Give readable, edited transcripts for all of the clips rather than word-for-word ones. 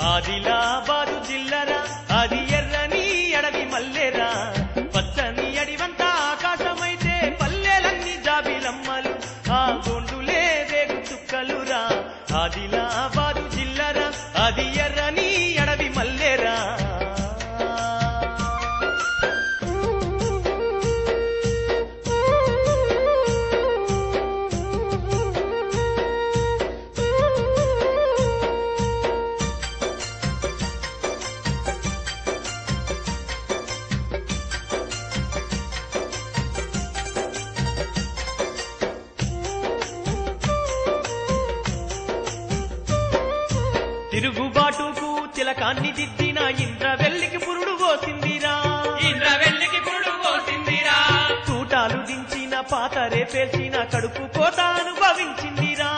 ఆదిలాబాదు జిల్లరా అది ఎర్రని అడవి మల్లెరా పచ్చని అడివంతా ఆకాశమైతే పల్లెలన్నీ జాబిలమ్మలు ఆ గొండులే రేగు చుక్కలురా ఆదిలాబాదు జిల్లరా అది ఎర్రని అడవి మల్లెరా తిరుగుబాటుకు తిలకాన్ని దిద్దిన ఇంద్రవెల్లికి పురుడు పోసిందిరా తూటాలు దించిన పాతరే పేల్చిన కడుపు కోత అనుభవించిందిరా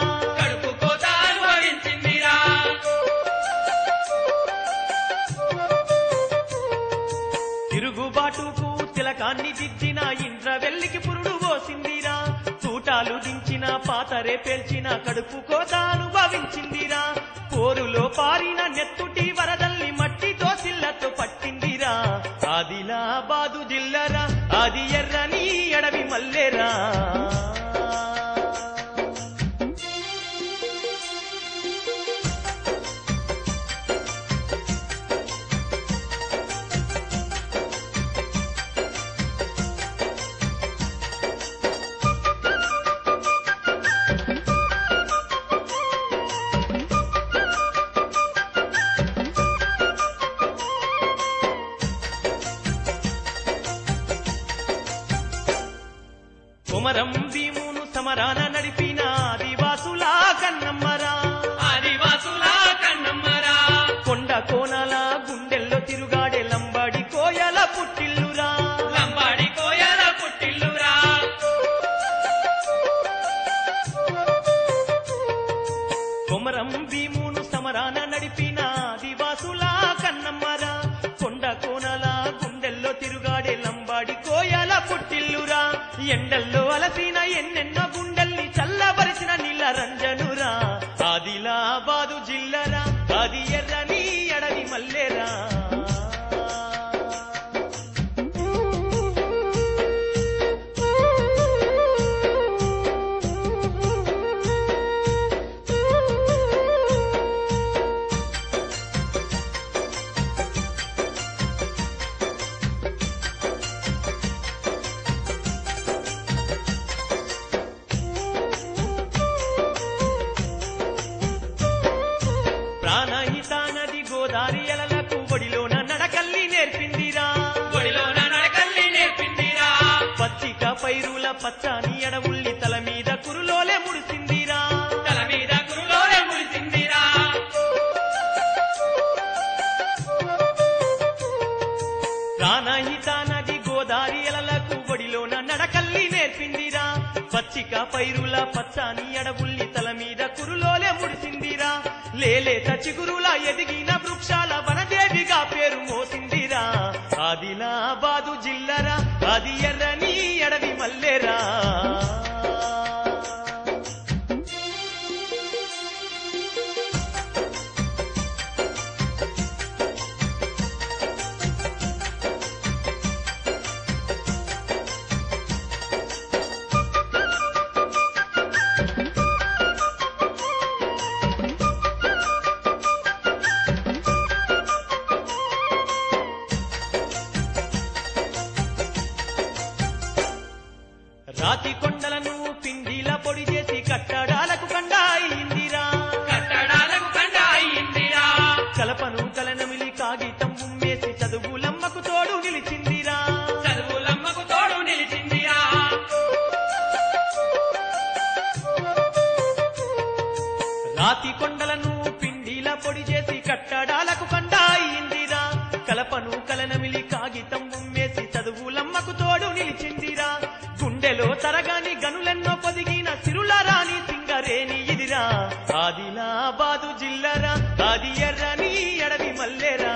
తిరుగుబాటుకు తిలకాన్ని దిద్దిన ఇంద్రవెల్లికి పురుడు పోసిందిరా తూటాలు దించిన పాతరే పేల్చిన కడుపు కోత అనుభవించిందిరా పోరులో పారిన నెత్తుటి వరదల్ని మట్టితో సిల్లతో పట్టిందిరా ఆదిలాబాదు జిల్లరా అది ఎర్రని అడవి మల్లెరా కొమరం భీమును సమరాన నడిపిన ఆదివాసులా కన్నమ్మరా కొండ కోనల గుండెల్లో తిరుగాడే లంబాడి కోయల పుట్టిల్లురా కొమరం భీమును సమరాన నడిపిన ఆదివాసులా కన్నమ్మరా కొండ కోనల గుండెల్లో తిరుగాడే లంబాడి కోయల పుట్టిల్లురా ఎండల్లో అలసిన ఎన్నెన్నో గుండెల్ని చల్లబరిచిన నీళ్ళ రంజనురా ఆదిలాబాదు జిల్లరా అది ఎర్రని అడవి మల్లెరా ప్రాణహిత నది గోదారి అలలకు ఒడిలోన నడకల్లి నేర్పిందిరా పచ్చిక పైరుల పచ్చని అడవుల్ని తల మీద కురులోలే ముడిసిందిరా ప్రాణహిత నది గోదారి అలలకు ఒడిలోన నడకల్లి నేర్పిందిరా పచ్చిక పైరుల పచ్చని అడవుల్ని తల మీద కురులోలే ముడిసిందిరా లేలేత చిగురుల ఎదిగిన వృక్షాల వనదేవిగా పేరు మోసిందిరా ఆదిలాబాదు జిల్లరా అది ఎర్రని అడవి మల్లెరా రాతి కొండలను పిండిల పొడి చేసి కట్టడాలకు కండ అయిందిరా కలపను కలనమిలి కాగితం ఉమ్మేసి చదువులమ్మకు తోడు నిలిచిందిరా రాతి కొండలను పిండిల పొడి చేసి కట్టడాలకు కండ అయిందిరా కలపను కలనమిలి కాగితం ఉమ్మేసి చదువులమ్మకు తోడు నిలిచిందిరా గుండెలో తరగాని గనులెన్నో పొదిగిన సిరుల రాణి సింగరేణి ఇదిరా ఆదిలాబాదు జిల్లరా అది ఎర్రని అడవి మల్లెరా